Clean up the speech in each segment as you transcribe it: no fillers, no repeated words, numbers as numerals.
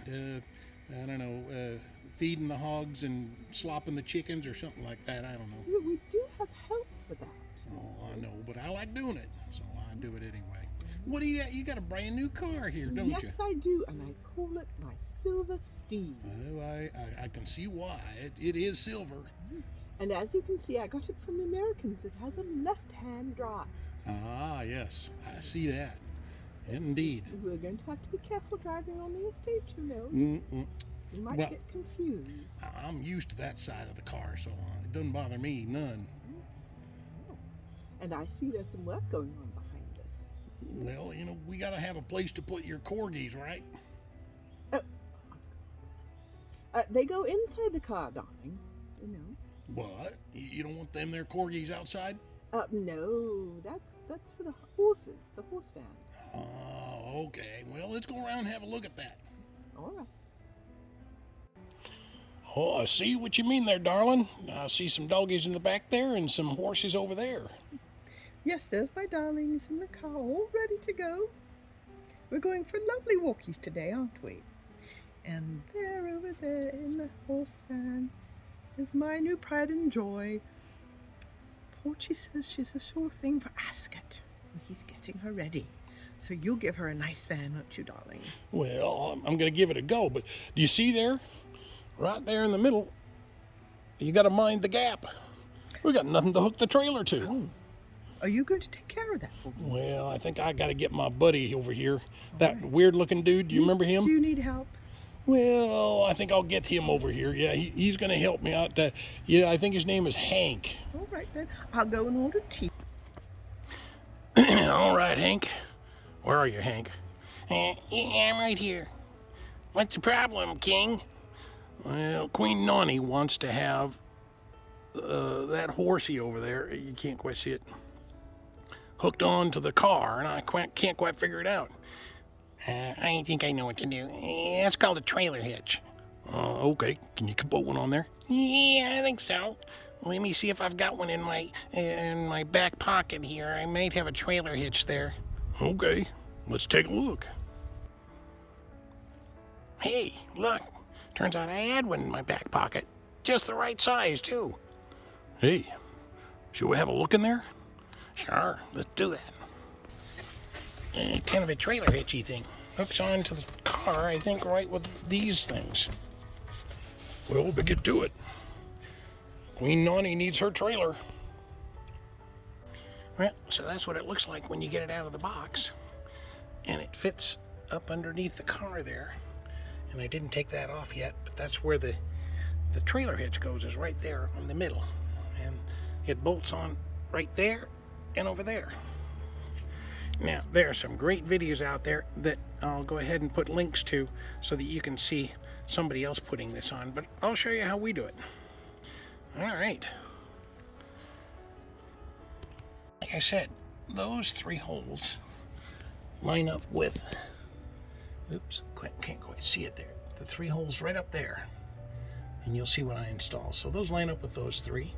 I don't know, feeding the hogs and slopping the chickens or something like that. I don't know. Yeah, we do have help for that. Oh, I know, but I like doing it, so I do it anyway. What do you got? You got a brand new car here, don't you? Yes, I do, and I call it my Silver Steed. Oh, I can see why. It is silver. And as you can see, I got it from the Americans. It has a left-hand drive. Ah, yes, I see that. Indeed. We're going to have to be careful driving on the estate, you know. Mm-mm. You might Well, get confused. I'm used to that side of the car, so it doesn't bother me none. And I see there's some work going on behind us. Well, you know, we got to have a place to put your corgis, right? They go inside the car, darling. You know. What? You don't want them there corgis outside? No, that's for the horses, the horse van. Oh, okay. Well, let's go around and have a look at that. All right. Oh, I see what you mean there, darling. I see some doggies in the back there and some horses over there. Yes, there's my darlings in the car, all ready to go. We're going for lovely walkies today, aren't we? And there, over there in the horse van, is my new pride and joy. Porchy says she's a sure thing for Ascot, and he's getting her ready. So you'll give her a nice van, won't you, darling? Well, I'm going to give it a go, but do you see there? Right there in the middle, you got to mind the gap. We got nothing to hook the trailer to. Oh. Are you going to take care of that for me? Well, I think I got to get my buddy over here. That weird-looking dude, do you remember him? Do you need help? Well, I think I'll get him over here. Yeah, he's going to help me out. Yeah, I think his name is Hank. All right, then. I'll go and order tea. All right, Hank. Where are you, Hank? Yeah, I'm right here. What's the problem, King? Well, Queen Nani wants to have that horsey over there. You can't quite see it. Hooked on to the car, and I can't quite figure it out. I think I know what to do. It's called a trailer hitch. Okay. Can you put one on there? Yeah, I think so. Let me see if I've got one in my back pocket here. I might have a trailer hitch there. Okay. Let's take a look. Hey, look. Turns out I had one in my back pocket. Just the right size, too. Hey, should we have a look in there? Sure, let's do that. Kind of a trailer hitchy thing. Hooks onto the car, I think, right with these things. Well, we get to it. Queen Nani needs her trailer. Well, so that's what it looks like when you get it out of the box. And it fits up underneath the car there. And I didn't take that off yet, but that's where the trailer hitch goes, is right there in the middle. And it bolts on right there and over there. Now, there are some great videos out there that I'll go ahead and put links to so that you can see somebody else putting this on, but I'll show you how we do it. All right. Like I said, those 3 holes line up with, oops, can't quite see it there. The 3 holes right up there, and you'll see what I install. So those line up with those 3,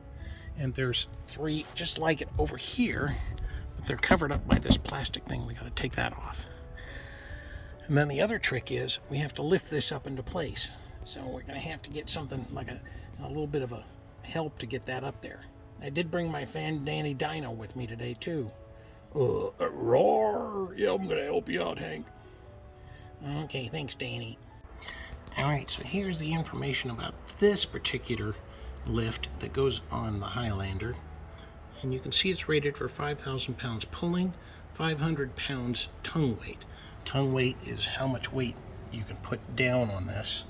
and there's 3 just like it over here, but they're covered up by this plastic thing. We got to take that off. And then the other trick is we have to lift this up into place. So we're going to have to get something like a little bit of a help to get that up there. I did bring my fan Danny Dino with me today too. Roar! Yeah, I'm gonna help you out, Hank. Okay, thanks, Danny. Alright, so here's the information about this particular lift that goes on the Highlander. And you can see it's rated for 5,000 pounds pulling, 500 pounds tongue weight. Tongue weight is how much weight you can put down on this,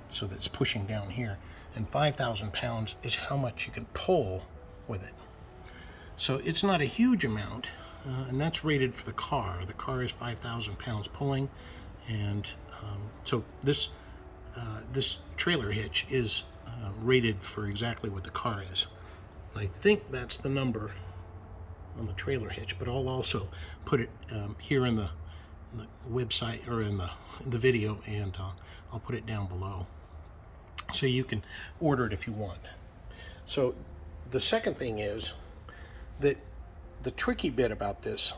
so that's pushing down here. And 5,000 pounds is how much you can pull with it. So it's not a huge amount, and that's rated for the car. The car is 5,000 pounds pulling, and so this trailer hitch is rated for exactly what the car is. I think that's the number on the trailer hitch, but I'll also put it here in the website, or in the video, and I'll put it down below so you can order it if you want. So the second thing is that the tricky bit about this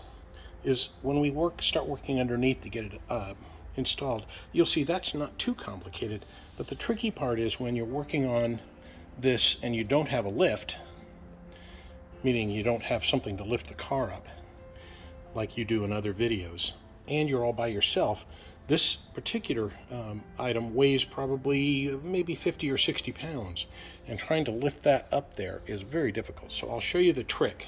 is when we start working underneath to get it installed. You'll see that's not too complicated, but the tricky part is when you're working on this and you don't have a lift, meaning you don't have something to lift the car up like you do in other videos, and you're all by yourself. This particular item weighs probably maybe 50 or 60 pounds, and trying to lift that up there is very difficult. So I'll show you the trick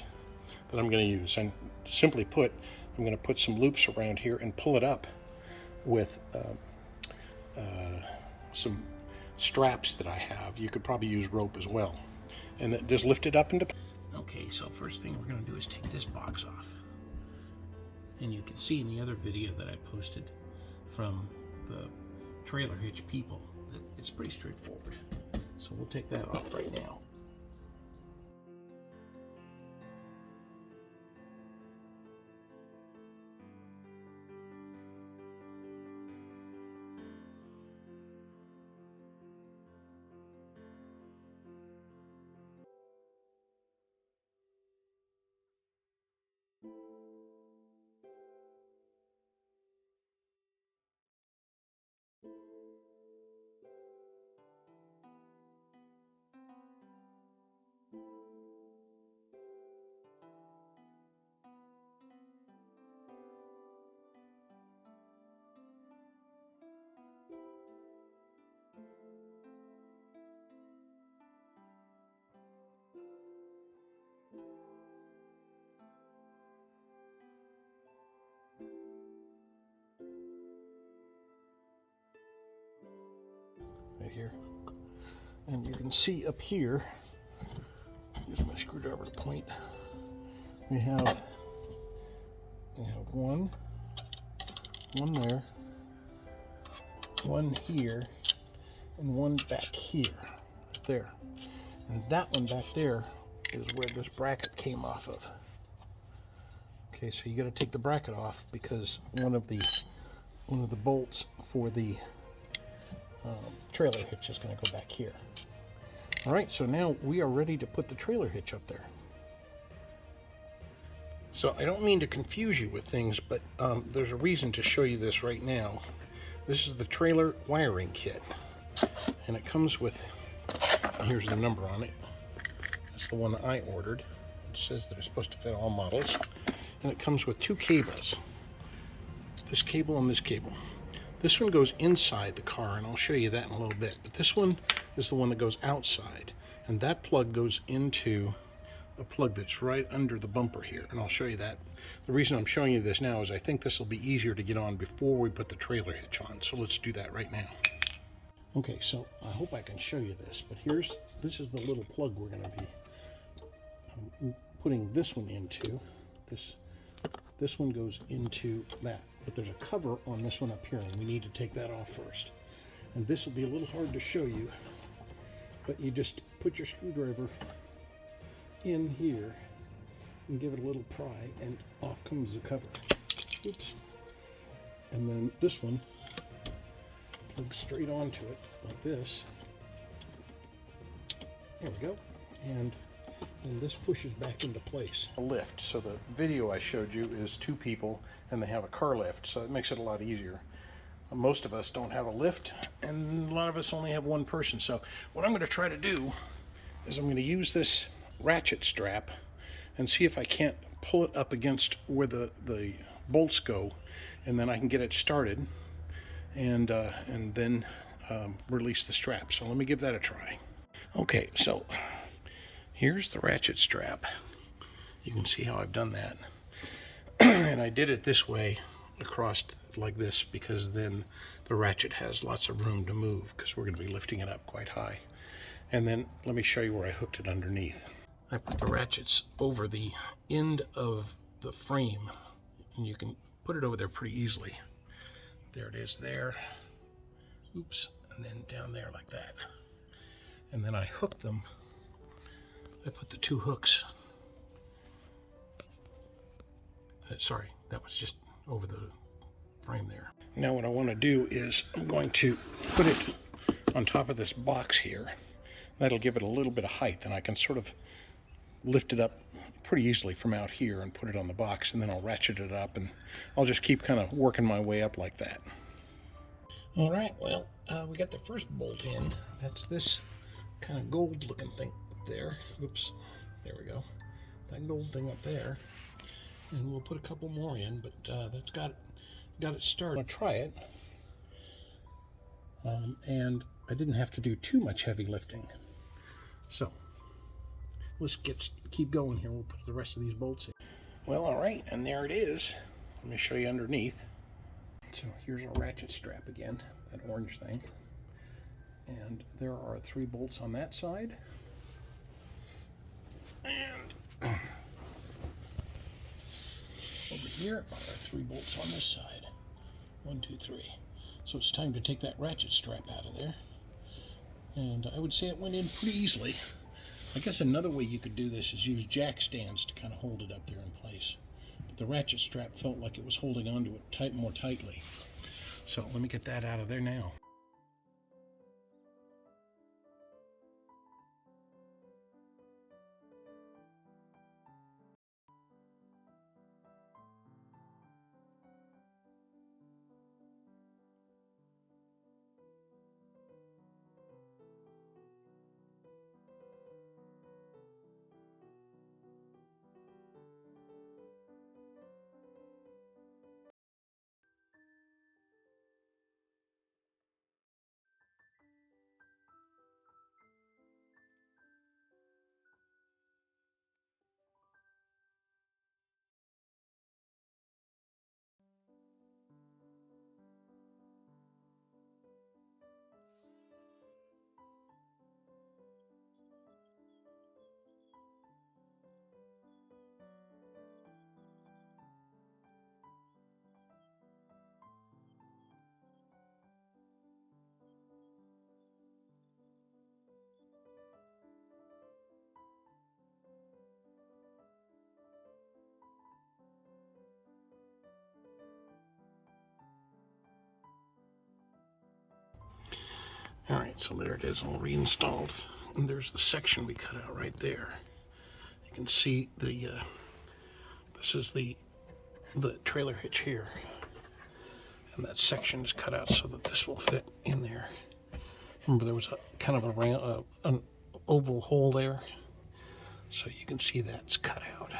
that I'm going to use. And simply put, I'm going to put some loops around here and pull it up with some straps that I have. You could probably use rope as well, and then just lift it up into. Okay, so first thing we're going to do is take this box off. And you can see in the other video that I posted from the trailer hitch people that it's pretty straightforward. So we'll take that off right now. Right here, and you can see up here, use my screwdriver to point, we have one there, one here, and one back here, right there. And that one back there is where this bracket came off of. Okay, so you got to take the bracket off because one of the bolts for the trailer hitch is going to go back here. All right, so now we are ready to put the trailer hitch up there. So I don't mean to confuse you with things, but there's a reason to show you this right now. This is the trailer wiring kit, and it comes with, here's the number on it. That's the one that I ordered. It says that it's supposed to fit all models, and it comes with two cables. This cable and this cable. This one goes inside the car, and I'll show you that in a little bit. But this one is the one that goes outside, and that plug goes into a plug that's right under the bumper here, and I'll show you that. The reason I'm showing you this now is I think this will be easier to get on before we put the trailer hitch on. So let's do that right now. Okay, so I hope I can show you this, but this is the little plug we're going to be putting this one into. This one goes into that. But there's a cover on this one up here, and we need to take that off first. And this will be a little hard to show you, but you just put your screwdriver in here and give it a little pry, and off comes the cover. Oops. And then this one plugs straight onto it like this. There we go. And then this pushes back into place. A lift. So the video I showed you is two people and they have a car lift, so it makes it a lot easier. Most of us don't have a lift, and a lot of us only have one person. So what I'm going to try to do is I'm going to use this ratchet strap and see if I can't pull it up against where the bolts go, and then I can get it started and then release the strap. So let me give that a try. Okay, so here's the ratchet strap. You can see how I've done that. And I did it this way across like this because then the ratchet has lots of room to move because we're going to be lifting it up quite high. And then let me show you where I hooked it underneath. I put the ratchets over the end of the frame, and you can put it over there pretty easily. There it is there. Oops. And then down there like that. And then I hooked them. I put the two hooks. Sorry, that was just over the frame there. Now what I want to do is I'm going to put it on top of this box here. That'll give it a little bit of height, and I can sort of lift it up pretty easily from out here and put it on the box, and then I'll ratchet it up, and I'll just keep kind of working my way up like that. All right, well, we got the first bolt in. That's this kind of gold looking thing up there. Oops, there we go. That gold thing up there. And we'll put a couple more in, but that's got it started. I'm gonna try it. And I didn't have to do too much heavy lifting. So let's keep going here. We'll put the rest of these bolts in. Well, all right, and there it is. Let me show you underneath. So here's our ratchet strap again, that orange thing. And there are 3 bolts on that side. And over here are 3 bolts on this side. 1, 2, 3. So it's time to take that ratchet strap out of there. And I would say it went in pretty easily. I guess another way you could do this is use jack stands to kind of hold it up there in place. But the ratchet strap felt like it was holding onto it more tightly. So let me get that out of there now. All right, so there it is, all reinstalled. And there's the section we cut out right there. You can see this is the trailer hitch here. And that section is cut out so that this will fit in there. Remember, there was a kind of an oval hole there. So you can see that's cut out.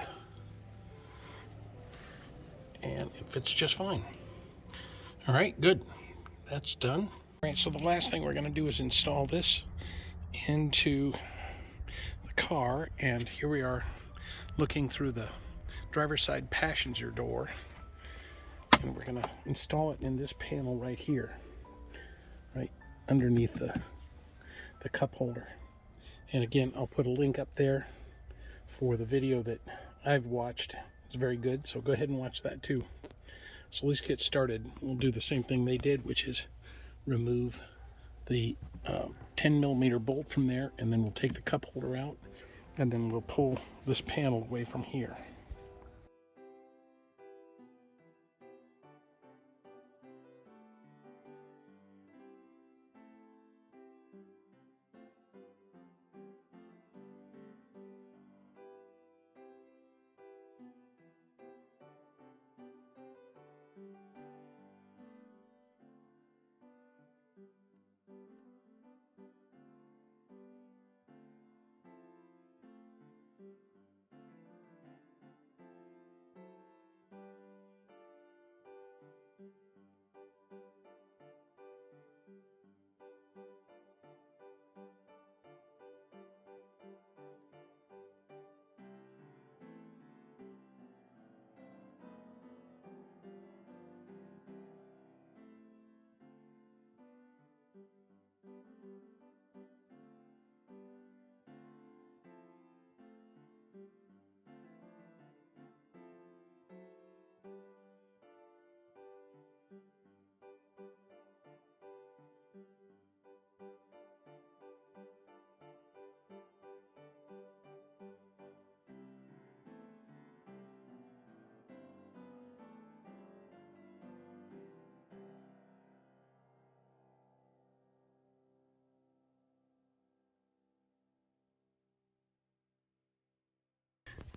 And it fits just fine. All right, good. That's done. All right, so the last thing we're going to do is install this into the car, and here we are looking through the driver's side passenger door, and we're going to install it in this panel right here, right underneath the cup holder. And again, I'll put a link up there for the video that I've watched. It's very good, so go ahead and watch that too. So let's get started. We'll do the same thing they did, which is remove the 10mm bolt from there, and then we'll take the cup holder out, and then we'll pull this panel away from here.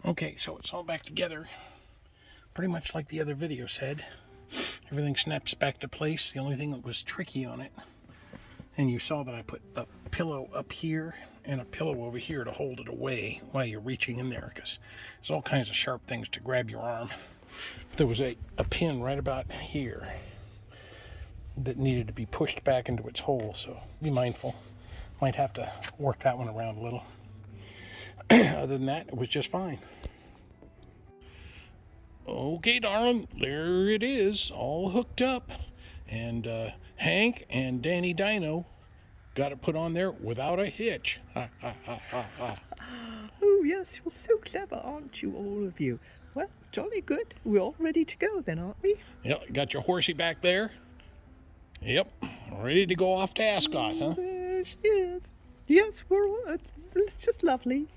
Okay, so it's all back together, pretty much like the other video said. Everything snaps back to place. The only thing that was tricky on it, and you saw that I put a pillow up here and a pillow over here to hold it away while you're reaching in there, because there's all kinds of sharp things to grab your arm. There was a pin right about here that needed to be pushed back into its hole, so be mindful. Might have to work that one around a little. Other than that, it was just fine. Okay, darling, there it is, all hooked up. And Hank and Danny Dino got it put on there without a hitch. Ha, ha, ha, ha, ha. Oh, yes, you're so clever, aren't you, all of you? Well, jolly good. We're all ready to go then, aren't we? Yep, got your horsey back there? Yep, ready to go off to Ascot, huh? There she is. Yes, we're all, it's just lovely.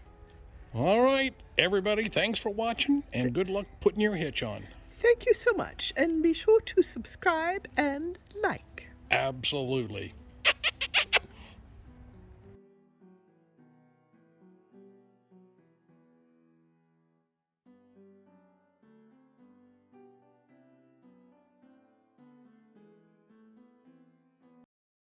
All right, everybody, thanks for watching, and good luck putting your hitch on. Thank you so much, and be sure to subscribe and like. Absolutely.